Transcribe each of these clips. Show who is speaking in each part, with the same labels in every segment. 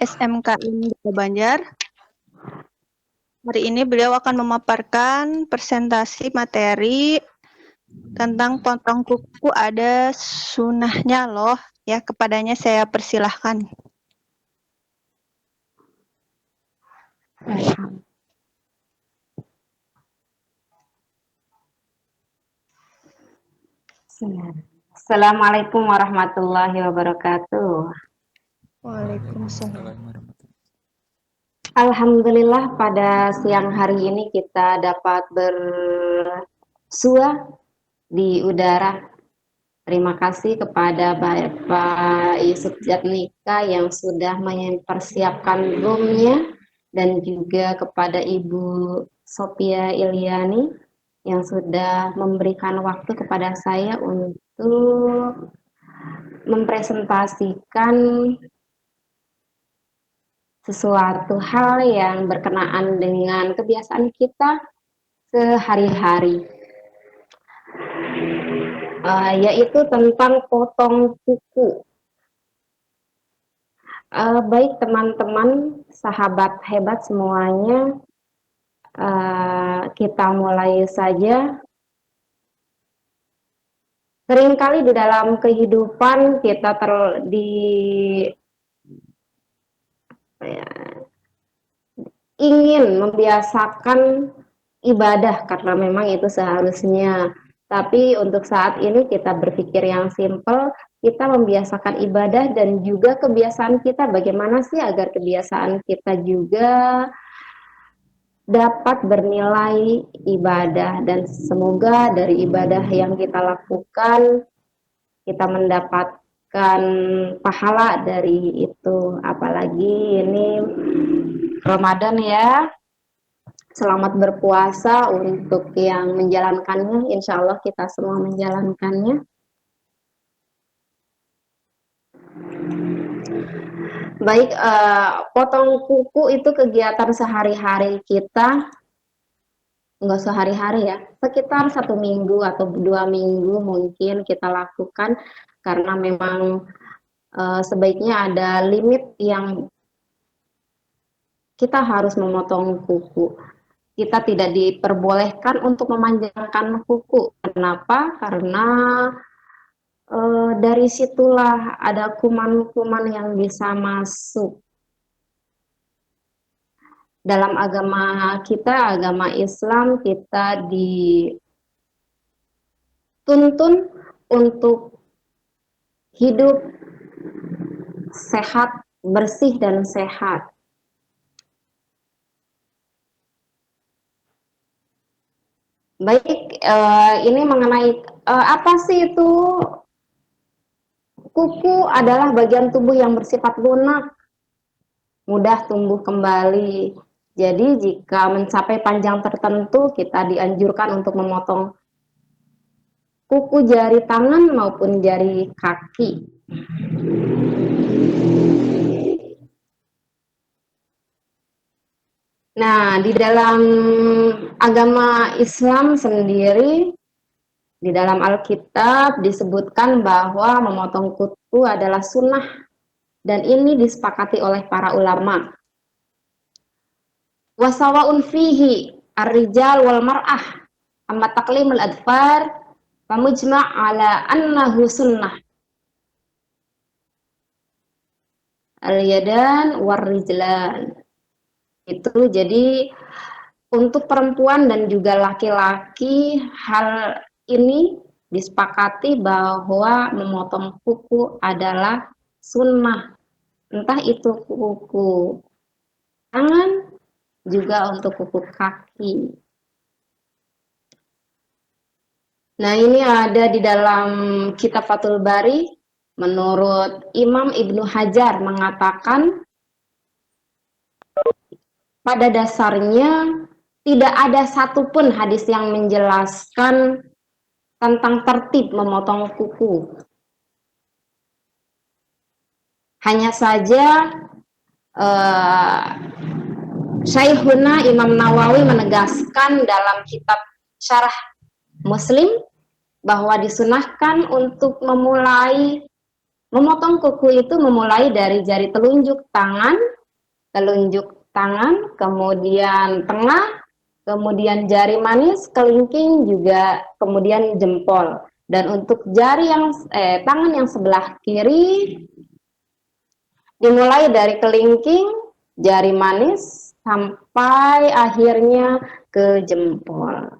Speaker 1: SMKN Desa Banjar. Hari ini beliau akan memaparkan presentasi materi tentang potong kuku ada sunahnya loh. Ya, kepadanya saya persilahkan.
Speaker 2: Assalamualaikum warahmatullahi wabarakatuh.
Speaker 1: Waalaikumsalam.
Speaker 2: Alhamdulillah pada siang hari ini kita dapat bersua di udara. Terima kasih kepada Bapak Yusuf Jatnika yang sudah mempersiapkan roomnya dan juga kepada Ibu Sophia Iliani yang sudah memberikan waktu kepada saya untuk mempresentasikan sesuatu hal yang berkenaan dengan kebiasaan kita sehari-hari, yaitu tentang potong kuku. Baik teman-teman, sahabat hebat semuanya, kita mulai saja. Seringkali di dalam kehidupan kita ingin membiasakan ibadah karena memang itu seharusnya. Tapi untuk saat ini kita berpikir yang simpel, kita membiasakan ibadah dan juga kebiasaan kita. Bagaimana sih agar kebiasaan kita juga dapat bernilai ibadah, dan semoga dari ibadah yang kita lakukan kita mendapatkan pahala dari itu. Apalagi ini Ramadan ya. Selamat berpuasa untuk yang menjalankannya. Insya Allah kita semua menjalankannya. Baik, potong kuku itu kegiatan sehari-hari kita. Enggak sehari-hari ya, sekitar 1 minggu atau 2 minggu mungkin kita lakukan, karena memang sebaiknya ada limit yang kita harus memotong kuku. Kita tidak diperbolehkan untuk memanjangkan kuku. Kenapa? Karena dari situlah ada kuman-kuman yang bisa masuk. Dalam agama kita, agama Islam, kita dituntun untuk hidup sehat, bersih, dan sehat. Baik, ini mengenai apa sih itu? Kuku adalah bagian tubuh yang bersifat lunak, mudah tumbuh kembali. Jadi jika mencapai panjang tertentu, kita dianjurkan untuk memotong kuku jari tangan maupun jari kaki. Nah, di dalam agama Islam sendiri, di dalam Alkitab disebutkan bahwa memotong kuku adalah sunnah, dan ini disepakati oleh para ulama. Wasawa'un fihi ar-rijal wal mar'ah amma taqlimul adfar famujma' ala annahu sunnah al-yadan war rijlan. Itu jadi untuk perempuan dan juga laki-laki, hal ini disepakati bahwa memotong kuku adalah sunnah, entah itu kuku tangan juga untuk kuku kaki. Nah, ini ada di dalam kitab Fathul Bari. Menurut Imam Ibnu Hajar mengatakan, pada dasarnya tidak ada satupun hadis yang menjelaskan tentang tertib memotong kuku. Hanya saja Syekhuna Imam Nawawi menegaskan dalam kitab Syarah Muslim bahwa disunahkan untuk memulai Memotong kuku itu memulai dari jari telunjuk tangan, kemudian tengah, kemudian jari manis, kelingking, juga kemudian jempol. Dan untuk tangan yang sebelah kiri dimulai dari kelingking, jari manis, sampai akhirnya ke jempol.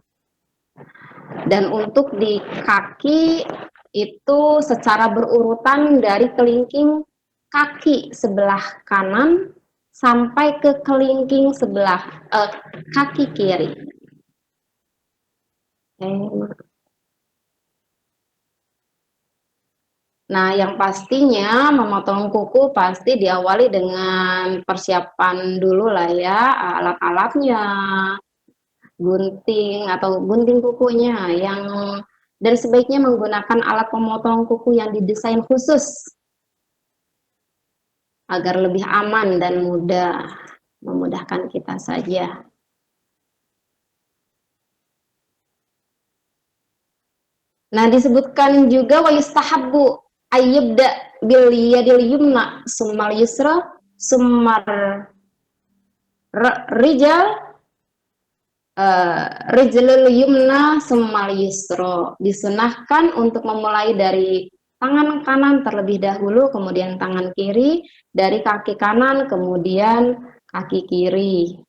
Speaker 2: Dan untuk di kaki itu secara berurutan dari kelingking kaki sebelah kanan sampai ke kelingking kaki kiri. Nah, yang pastinya memotong kuku pasti diawali dengan persiapan dulu lah ya, alat-alatnya, gunting kukunya dan sebaiknya menggunakan alat pemotong kuku yang didesain khusus agar lebih aman dan memudahkan kita saja. Nah, disebutkan juga wa yustahabbu ayyibda bil yadil yumna summal yusra summar rijal rijlul yumna summal yusra. Disunahkan untuk memulai dari tangan kanan terlebih dahulu, kemudian tangan kiri, dari kaki kanan kemudian kaki kiri.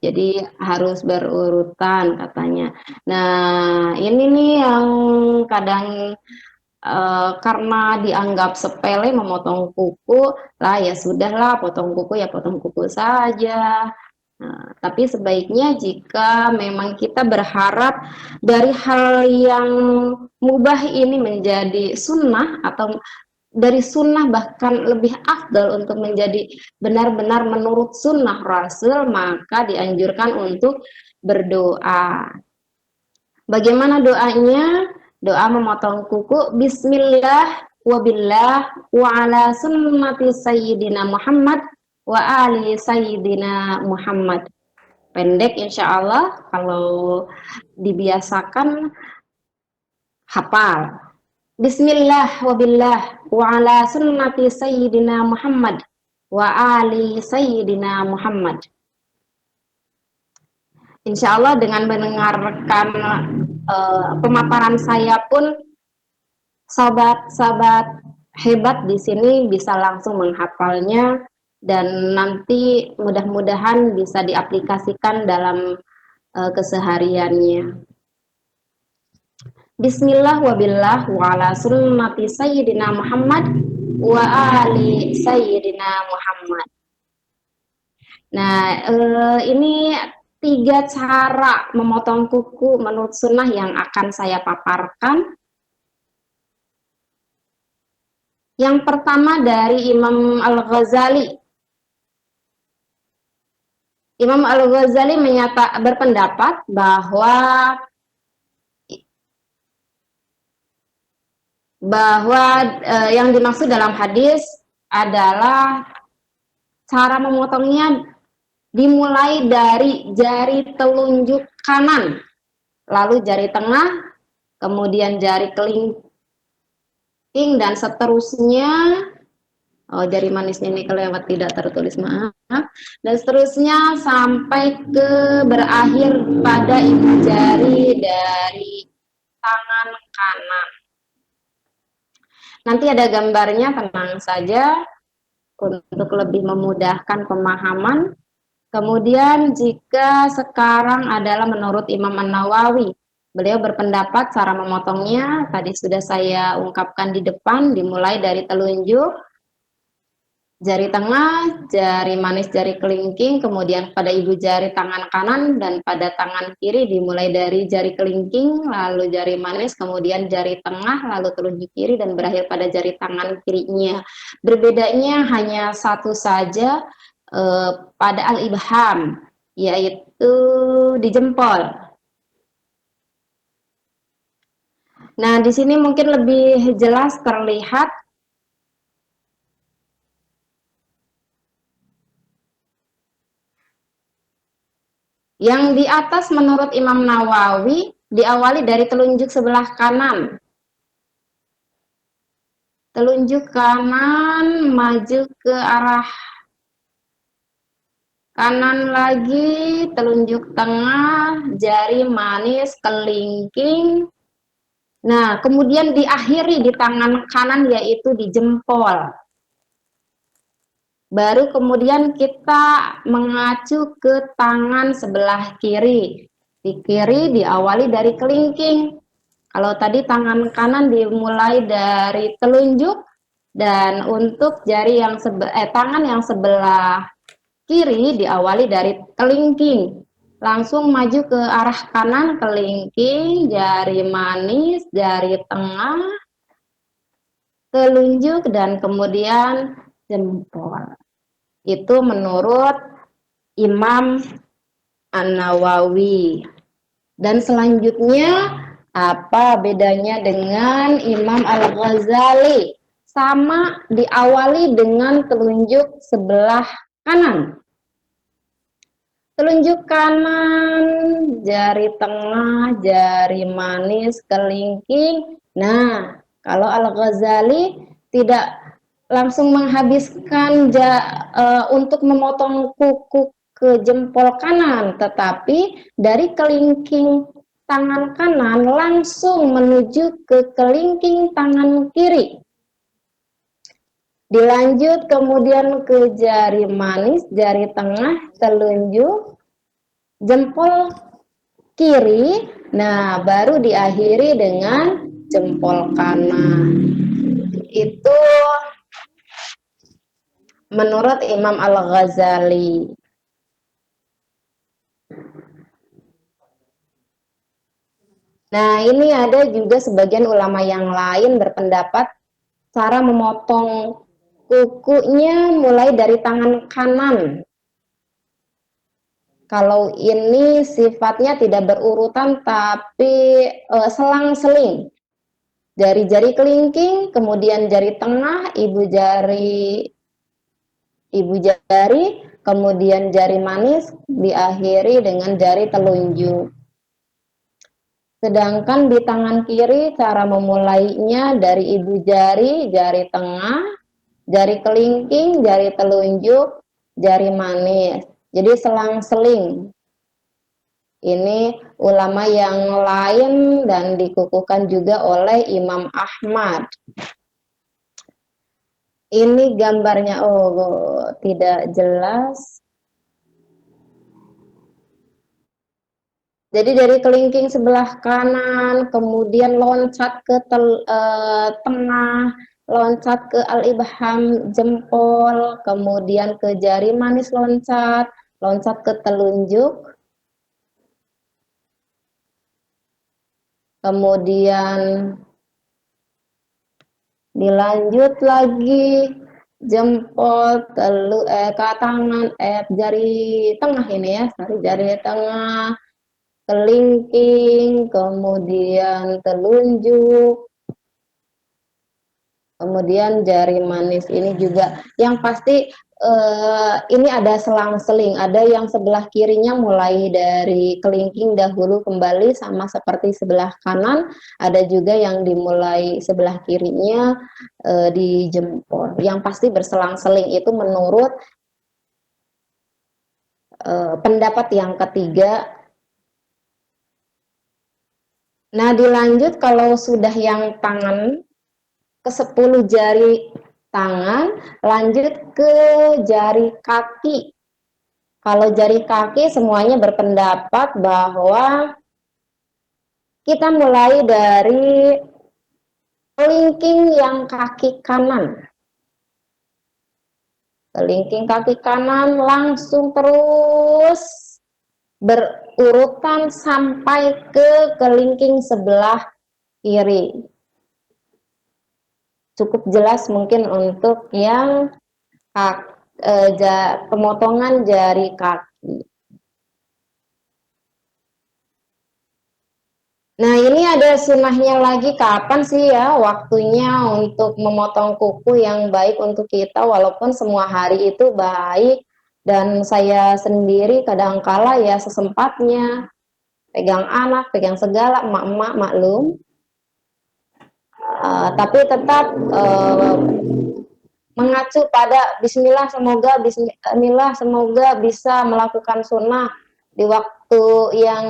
Speaker 2: Jadi harus berurutan katanya. Nah, ini nih yang kadang karena dianggap sepele memotong kuku, lah ya sudahlah, potong kuku ya potong kuku saja. Nah, tapi sebaiknya jika memang kita berharap dari hal yang mubah ini menjadi sunnah, atau dari sunnah bahkan lebih afdal untuk menjadi benar-benar menurut sunnah Rasul, maka dianjurkan untuk berdoa. Bagaimana doanya? Doa memotong kuku, Bismillah wabillah wa ala sunnati Sayyidina Muhammad wa ali Sayyidina Muhammad. Pendek insya Allah, kalau dibiasakan hafal. Bismillah wabillah wa ala sunnati Sayyidina Muhammad wa ali Sayyidina Muhammad. Insya Allah dengan mendengarkan pemaparan saya pun sahabat-sahabat hebat di sini bisa langsung menghafalnya, dan nanti mudah-mudahan bisa diaplikasikan dalam kesehariannya. Bismillah wabillah wa ala sunnati Sayyidina Muhammad wa ali Sayyidina Muhammad. Nah, ini 3 cara memotong kuku menurut sunnah yang akan saya paparkan. Yang pertama dari Imam Al-Ghazali. Imam Al-Ghazali berpendapat bahwa yang dimaksud dalam hadis adalah cara memotongnya dimulai dari jari telunjuk kanan, lalu jari tengah, kemudian jari kelingking, dan seterusnya. Jari manisnya ini kelewat, tidak tertulis, maaf. Dan seterusnya sampai ke berakhir pada ibu jari dari tangan kanan. Nanti ada gambarnya, tenang saja untuk lebih memudahkan pemahaman. Kemudian jika sekarang adalah menurut Imam An-Nawawi, beliau berpendapat cara memotongnya tadi sudah saya ungkapkan di depan, dimulai dari telunjuk, jari tengah, jari manis, jari kelingking, kemudian pada ibu jari tangan kanan, dan pada tangan kiri dimulai dari jari kelingking, lalu jari manis, kemudian jari tengah, lalu telunjuk kiri, dan berakhir pada jari tangan kirinya. Berbedanya hanya satu saja pada al-ibham, yaitu di jempol. Nah, di sini mungkin lebih jelas terlihat yang di atas menurut Imam Nawawi diawali dari telunjuk sebelah kanan. telunjuk kanan maju ke arah kanan lagi, telunjuk tengah, jari manis, kelingking. Nah, kemudian diakhiri di tangan kanan yaitu di jempol. Baru kemudian kita mengacu ke tangan sebelah kiri. Di kiri diawali dari kelingking. Kalau tadi tangan kanan dimulai dari telunjuk, dan untuk jari yang tangan yang sebelah kiri diawali dari kelingking. Langsung maju ke arah kanan, kelingking, jari manis, jari tengah, telunjuk, dan kemudian jempol. Itu menurut Imam An-Nawawi. Dan selanjutnya, apa bedanya dengan Imam Al-Ghazali? Sama, diawali dengan telunjuk sebelah kanan. Telunjuk kanan, jari tengah, jari manis, kelingking. Nah, kalau Al-Ghazali tidak langsung menghabiskan untuk memotong kuku ke jempol kanan, tetapi dari kelingking tangan kanan langsung menuju ke kelingking tangan kiri. Dilanjut kemudian ke jari manis, jari tengah, telunjuk, jempol kiri. Nah, baru diakhiri dengan jempol kanan. Itu menurut Imam Al-Ghazali. Nah, ini ada juga sebagian ulama yang lain berpendapat cara memotong kukunya mulai dari tangan kanan. Kalau ini sifatnya tidak berurutan tapi selang-seling. Dari jari kelingking, kemudian jari tengah, ibu jari, kemudian jari manis, diakhiri dengan jari telunjuk. Sedangkan di tangan kiri cara memulainya dari ibu jari, jari tengah, jari kelingking, jari telunjuk, jari manis. Jadi selang-seling. Ini ulama yang lain dan dikukuhkan juga oleh Imam Ahmad. Ini gambarnya, tidak jelas. Jadi dari kelingking sebelah kanan, kemudian loncat ke tengah, loncat ke al-ibham jempol, kemudian ke jari manis loncat ke telunjuk, kemudian dilanjut lagi jempol, ke tangan, jari tengah ini ya, jari tengah, kelingking, kemudian telunjuk, kemudian jari manis. Ini juga yang pasti ini ada selang-seling, ada yang sebelah kirinya mulai dari kelingking dahulu kembali sama seperti sebelah kanan, ada juga yang dimulai sebelah kirinya di jempol. Yang pasti berselang-seling itu menurut pendapat yang ketiga. Nah, dilanjut kalau sudah yang tangan ke 10 jari tangan, lanjut ke jari kaki. Kalau jari kaki semuanya berpendapat bahwa kita mulai dari kelingking yang kaki kanan. Kelingking kaki kanan langsung terus berurutan sampai ke kelingking sebelah kiri. Cukup jelas mungkin untuk yang pemotongan jari kaki. Nah, ini ada sunnahnya lagi, kapan sih ya waktunya untuk memotong kuku yang baik untuk kita, walaupun semua hari itu baik, dan saya sendiri kadangkala ya sesempatnya pegang anak, pegang segala, emak-emak maklum. tapi tetap mengacu pada Bismillah, semoga bisa melakukan sunnah di waktu yang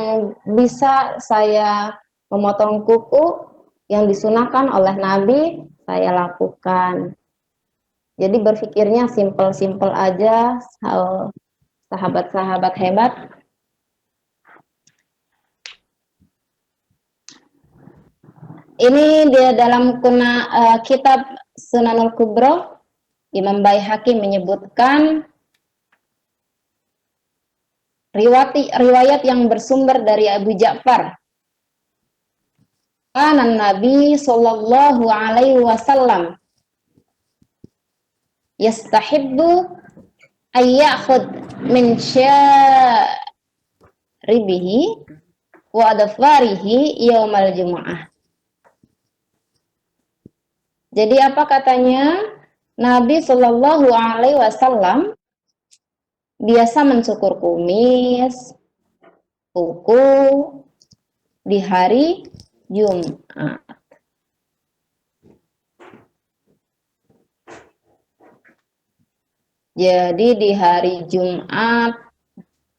Speaker 2: bisa saya memotong kuku yang disunahkan oleh Nabi, saya lakukan. Jadi berpikirnya simple-simple aja, sahabat-sahabat hebat. Ini dia dalam kitab Sunanul Kubra, Imam Baihaqi menyebutkan riwayat yang bersumber dari Abu Ja'far. Kana Nabi sallallahu alaihi wasallam yastahibbu ayyakhud min syaribihi wa adfarihi yaumal jumu'ah. Jadi apa katanya? Nabi sallallahu alaihi wasallam biasa mencukur kumis, kuku di hari Jumat. Jadi di hari Jumat,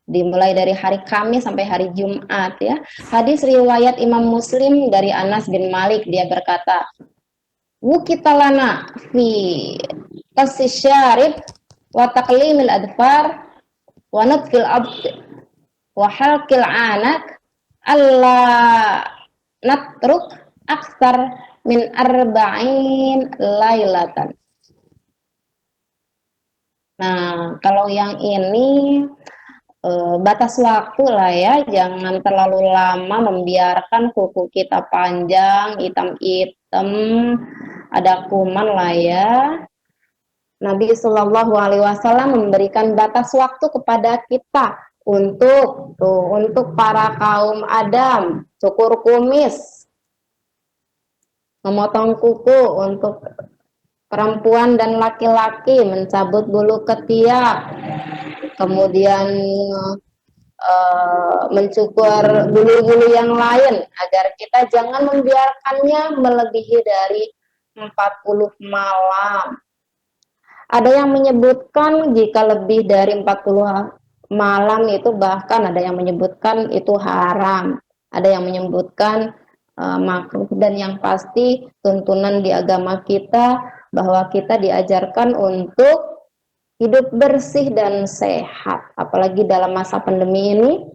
Speaker 2: dimulai dari hari Kamis sampai hari Jumat ya. Hadis riwayat Imam Muslim dari Anas bin Malik, dia berkata, "Wukita lana fi qasis syarib wa taqlimil adfar wa natfil abd wa halqil anak alla natruk aksar min arba'in lailatan." Nah, kalau yang ini batas waktu lah ya, jangan terlalu lama membiarkan kuku kita panjang, hitam-hitam, ada kuman lah ya. Nabi Shallallahu Alaihi Wasallam memberikan batas waktu kepada kita untuk para kaum Adam, cukur kumis, memotong kuku, untuk perempuan dan laki-laki mencabut bulu ketiak, kemudian mencukur bulu-bulu yang lain, agar kita jangan membiarkannya melebihi dari 40 malam. Ada yang menyebutkan jika lebih dari 40 malam itu bahkan ada yang menyebutkan itu haram. Ada yang menyebutkan makruh, dan yang pasti tuntunan di agama kita bahwa kita diajarkan untuk hidup bersih dan sehat, apalagi dalam masa pandemi ini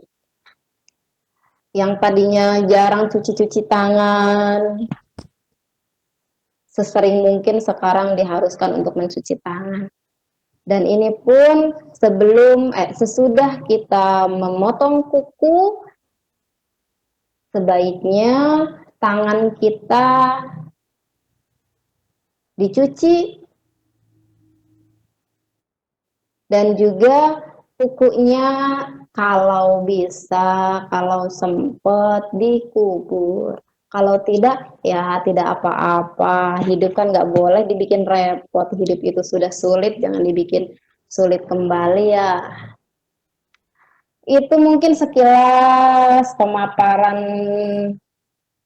Speaker 2: yang tadinya jarang cuci setangan, sesering mungkin sekarang diharuskan untuk mencuci tangan. Dan ini pun sesudah kita memotong kuku, sebaiknya tangan kita dicuci dan juga kukunya kalau bisa, kalau sempat dikubur. Kalau tidak, ya tidak apa-apa. Hidup kan nggak boleh dibikin repot. Hidup itu sudah sulit, jangan dibikin sulit kembali ya. Itu mungkin sekilas pemaparan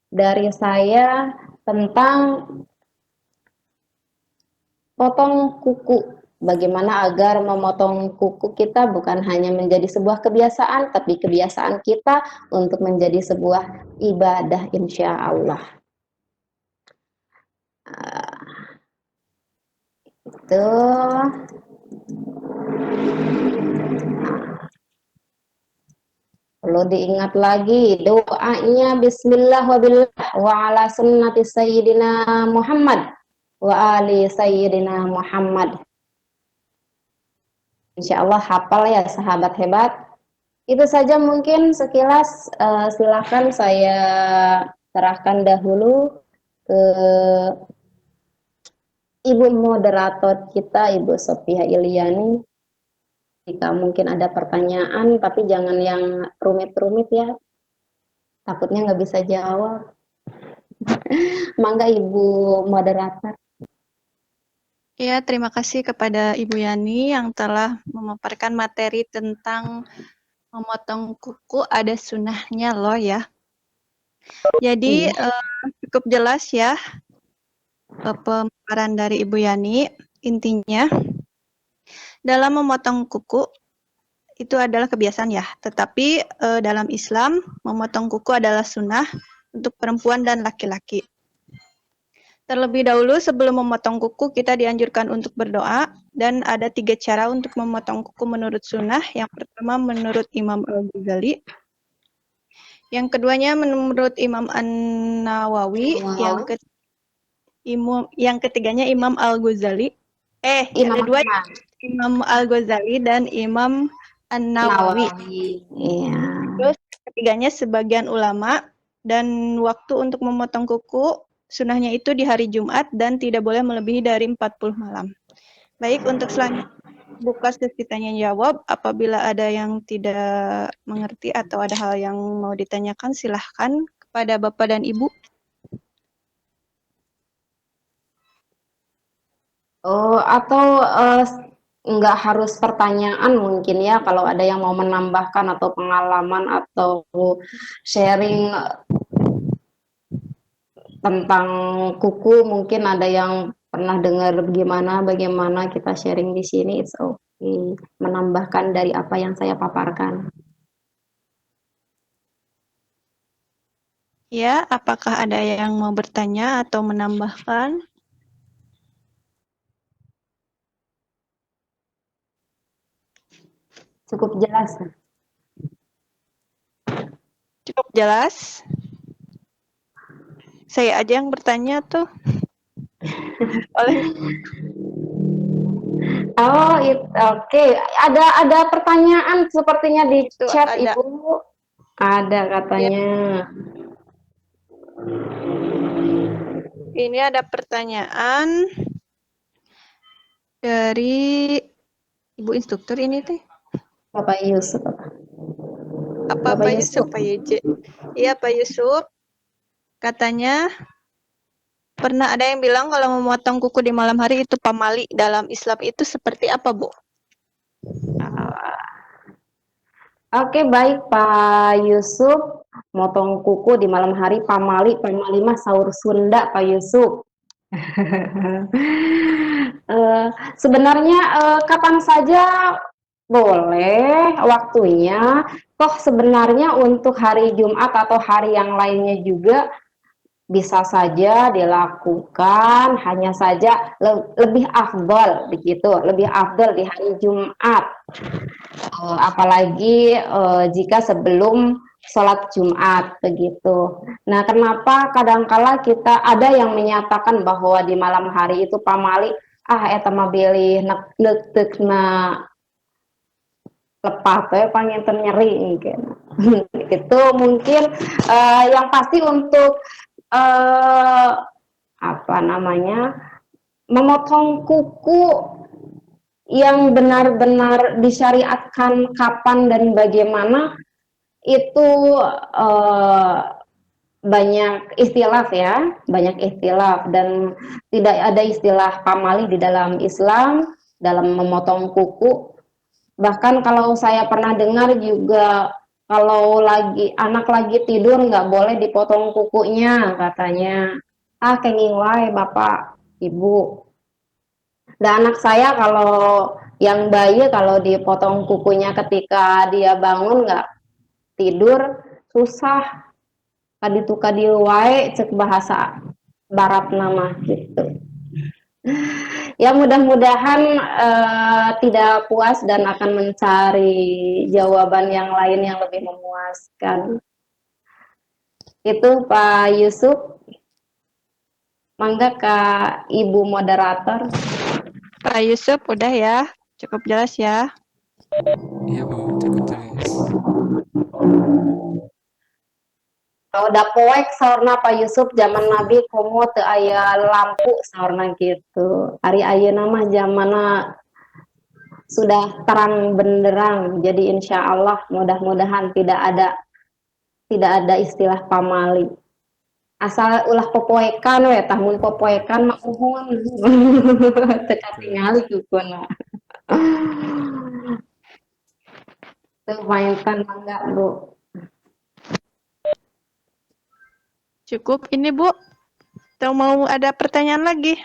Speaker 2: dari saya tentang potong kuku. Bagaimana agar memotong kuku kita bukan hanya menjadi sebuah kebiasaan, tapi kebiasaan kita untuk menjadi sebuah ibadah, insya Allah. Itu. Perlu diingat lagi doanya bismillah wa billah wa ala sunnati sayyidina Muhammad wa ali sayyidina Muhammad. Insya Allah hafal ya sahabat hebat. Itu saja mungkin sekilas, silakan saya serahkan dahulu ke Ibu moderator kita, Ibu Sophia Iliani. Jika mungkin ada pertanyaan, tapi jangan yang rumit-rumit ya. Takutnya nggak bisa jawab. Mangga Ibu moderator.
Speaker 1: Ya, terima kasih kepada Ibu Yani yang telah memaparkan materi tentang memotong kuku ada sunnahnya loh ya. Jadi cukup jelas ya pemaparan dari Ibu Yani. Intinya, dalam memotong kuku itu adalah kebiasaan ya, tetapi dalam Islam memotong kuku adalah sunnah untuk perempuan dan laki-laki. Terlebih dahulu sebelum memotong kuku kita dianjurkan untuk berdoa dan ada 3 cara untuk memotong kuku menurut sunnah. Yang pertama menurut Imam Al-Ghazali, yang keduanya menurut Imam An-Nawawi,
Speaker 2: Wow.
Speaker 1: yang ketiganya Imam Al-Ghazali. Ada
Speaker 2: Imam
Speaker 1: 2,
Speaker 2: Ahmad
Speaker 1: Imam Al-Ghazali dan Imam An-Nawawi.
Speaker 2: Nawawi. Iya.
Speaker 1: Terus ketiganya sebagian ulama, dan waktu untuk memotong kuku sunahnya itu di hari Jumat dan tidak boleh melebihi dari 40 malam. Baik, untuk selanjutnya buka sesi tanya jawab. Apabila ada yang tidak mengerti atau ada hal yang mau ditanyakan, silahkan kepada Bapak dan Ibu.
Speaker 2: Oh, atau nggak harus pertanyaan mungkin ya, kalau ada yang mau menambahkan atau pengalaman atau sharing tentang kuku, mungkin ada yang pernah dengar bagaimana kita sharing di sini, it's okay. Menambahkan dari apa yang saya paparkan.
Speaker 1: Ya, apakah ada yang mau bertanya atau menambahkan?
Speaker 2: Cukup jelas.
Speaker 1: Cukup jelas? Saya aja yang bertanya tuh. Oleh
Speaker 2: Oh, oke. Ada pertanyaan sepertinya di
Speaker 1: itu
Speaker 2: chat,
Speaker 1: ada.
Speaker 2: Ibu. Ada
Speaker 1: Ya,
Speaker 2: katanya.
Speaker 1: ini ada pertanyaan dari Ibu instruktur ini teh.
Speaker 2: Bapak Yusuf.
Speaker 1: Apa
Speaker 2: Bapak
Speaker 1: Pak Yusuf,
Speaker 2: Yusuf.
Speaker 1: Pak Yeje? Iya, Pak Yusuf. Katanya pernah ada yang bilang kalau memotong kuku di malam hari itu pamali. Dalam Islam itu seperti apa, Bu?
Speaker 2: Oke, baik Pak Yusuf. Motong kuku di malam hari pamali, pamali mah sahur Sunda Pak Yusuf. Eh, sebenarnya kapan saja boleh waktunya. Toh sebenarnya untuk hari Jumat atau hari yang lainnya juga bisa saja dilakukan, hanya saja lebih afdol begitu, lebih afdol di hari Jumat. Apalagi jika sebelum sholat Jumat begitu. Nah, kenapa kadangkala kita ada yang menyatakan bahwa di malam hari itu pamali, eta mah bilih nektekna lepas teh panginten nyeri mungkin. Itu mungkin yang pasti untuk eh, apa namanya, memotong kuku yang benar-benar disyariatkan kapan dan bagaimana itu eh, banyak istilaf ya, banyak istilaf, dan tidak ada istilah pamali di dalam Islam dalam memotong kuku. Bahkan kalau saya pernah dengar juga, kalau anak lagi tidur nggak boleh dipotong kukunya katanya. Kenging wae bapak ibu. Dan anak saya kalau yang bayi kalau dipotong kukunya ketika dia bangun nggak tidur, susah. Kaditu kadieu wae cek bahasa barat nama gitu. Ya mudah-mudahan tidak puas dan akan mencari jawaban yang lain yang lebih memuaskan. Itu Pak Yusuf. Mangga Kak Ibu moderator.
Speaker 1: Pak Yusuf, udah ya. Cukup jelas ya.
Speaker 3: Iya Bu, cukup jelas.
Speaker 2: Udah poek saurna Pak Yusuf, zaman Nabi komo teu aya lampu saurna gitu. Ari ayeuna mah zamana sudah terang benderang. Jadi insya Allah mudah-mudahan tidak ada istilah pamali. Asal ulah popoekan we, tahun popoekan mah uhun. Teka tingali kukuna. Tuh mainkan mangga Bu.
Speaker 1: Cukup ini, Bu. Atau mau ada pertanyaan lagi?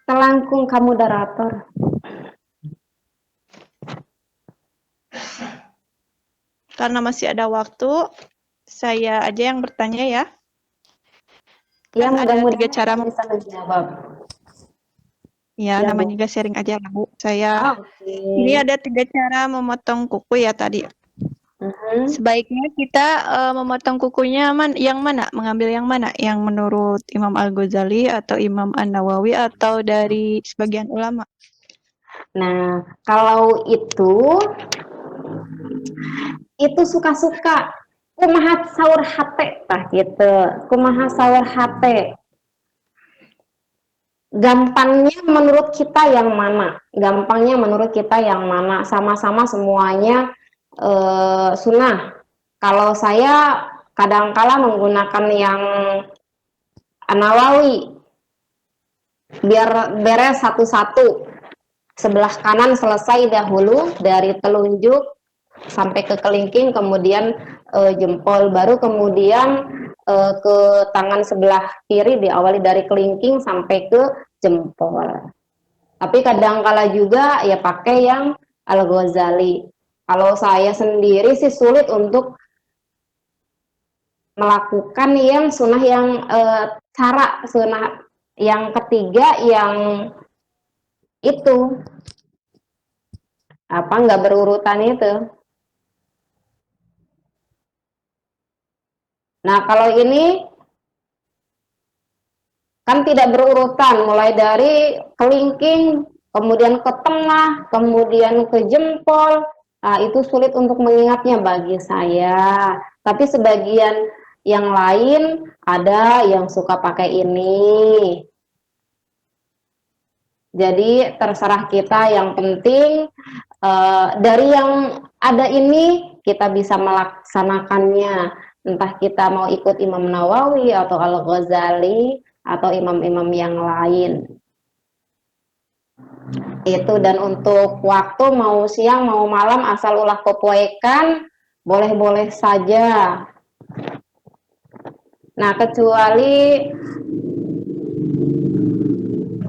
Speaker 2: Telangkung kamu moderator.
Speaker 1: Karena masih ada waktu, saya aja yang bertanya ya.
Speaker 2: Ya,
Speaker 1: Kan ada 3
Speaker 2: mudah-mudahan
Speaker 1: cara.
Speaker 2: saya bisa menjawab.
Speaker 1: Ya,
Speaker 2: Ya, Bu.
Speaker 1: namanya juga sharing aja lah, Bu. Saya
Speaker 2: Oke.
Speaker 1: ini ada 3 cara memotong kuku ya tadi.
Speaker 2: Mhm.
Speaker 1: Sebaiknya kita memotong kukunya yang mana? Mengambil yang mana? Yang menurut Imam Al-Ghazali atau Imam An-Nawawi atau dari sebagian ulama?
Speaker 2: Nah, kalau itu suka-suka kumaha saur hate tah gitu. Kumaha saur hate. Gampangnya menurut kita yang mana? Gampangnya menurut kita yang mana? Sama-sama semuanya sunnah. Kalau saya kadangkala menggunakan yang An-Nawawi biar beres satu-satu. Sebelah kanan selesai dahulu dari telunjuk sampai ke kelingking, kemudian jempol, baru kemudian ke tangan sebelah kiri diawali dari kelingking sampai ke jempol. Tapi kadang-kala juga ya pakai yang Al-Ghazali. Kalau saya sendiri sih sulit untuk melakukan yang sunnah yang cara sunnah yang ketiga yang itu apa nggak berurutan itu. Nah kalau ini kan tidak berurutan, mulai dari kelingking, kemudian ke tengah, kemudian ke jempol. Nah, itu sulit untuk mengingatnya bagi saya. Tapi sebagian yang lain ada yang suka pakai ini. Jadi terserah kita, yang penting dari yang ada ini kita bisa melaksanakannya. Entah kita mau ikut Imam Nawawi atau Al-Ghazali atau imam-imam yang lain. Itu, dan untuk waktu mau siang mau malam asal ulah kepoekan boleh-boleh saja. Nah, kecuali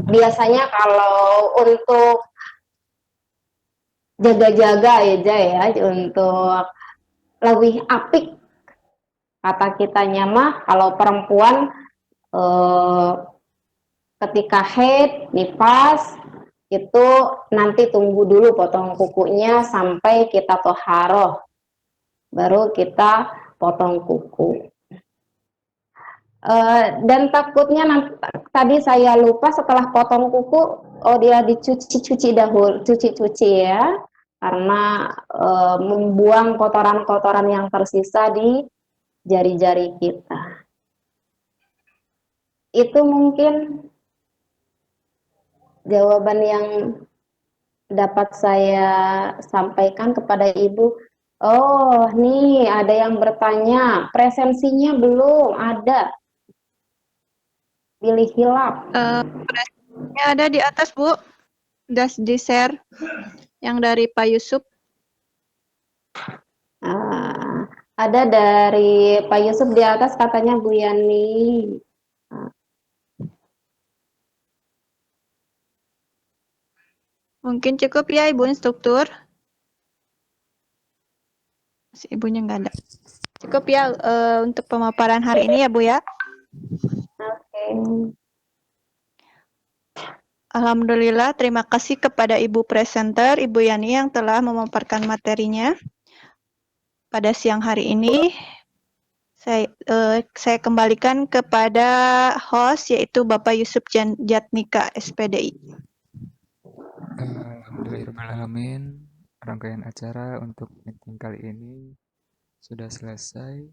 Speaker 2: biasanya kalau untuk jaga-jaga aja ya, untuk lebih apik kata kitanya mah kalau perempuan ketika haid, nifas itu nanti tunggu dulu potong kukunya sampai kita toharoh, baru kita potong kuku. Dan takutnya nanti, tadi saya lupa setelah potong kuku, oh dia dicuci-cuci dahulu, cuci-cuci ya, karena membuang kotoran-kotoran yang tersisa di jari-jari kita. Itu mungkin jawaban yang dapat saya sampaikan kepada Ibu. Oh, nih ada yang bertanya, presensinya belum ada. Pilih hilap.
Speaker 1: Presennya ada di atas, Bu. Udah di-share yang dari Pak Yusuf.
Speaker 2: Ada dari Pak Yusuf di atas katanya Bu Yani.
Speaker 1: Mungkin cukup ya Ibu instruktur. Si ibunya nggak ada. Cukup ya untuk pemaparan hari ini ya Bu ya.
Speaker 2: Oke.
Speaker 1: Alhamdulillah, terima kasih kepada Ibu presenter, Ibu Yani yang telah memaparkan materinya pada siang hari ini. Saya kembalikan kepada host yaitu Bapak Yusuf Jatnika, SPDI.
Speaker 3: Alhamdulillahirrahmanirrahim. Rangkaian acara untuk meeting kali ini sudah selesai.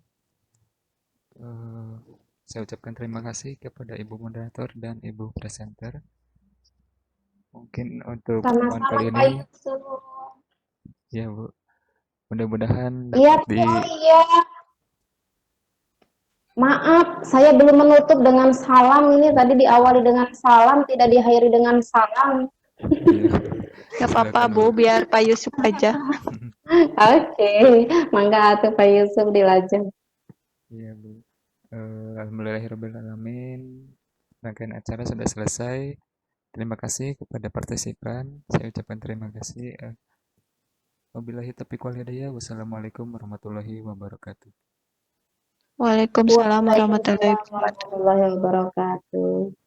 Speaker 3: Saya ucapkan terima kasih kepada Ibu Moderator dan Ibu Presenter. Mungkin untuk pertemuan kali ini, ya Bu, mudah-mudahan dapat
Speaker 2: Iya. Maaf, saya belum menutup dengan salam. Ini tadi diawali dengan salam, tidak diakhiri dengan salam.
Speaker 3: Iya.
Speaker 1: Gak apa-apa Bu, biar Pak Yusuf aja.
Speaker 2: Oke, mangga atuh Pak Yusuf dilajeng.
Speaker 3: Iya, Bu. Alhamdulillahirrabbilalamin. Rangkaian acara sudah selesai. Terima kasih kepada partisipan. Saya ucapkan terima kasih. Wabillahi taufiq wal hidayah. Wassalamualaikum warahmatullahi wabarakatuh.
Speaker 1: Waalaikumsalam warahmatullahi
Speaker 2: Waalaikumsalam
Speaker 1: wabarakatuh.
Speaker 2: warahmatullahi wabarakatuh.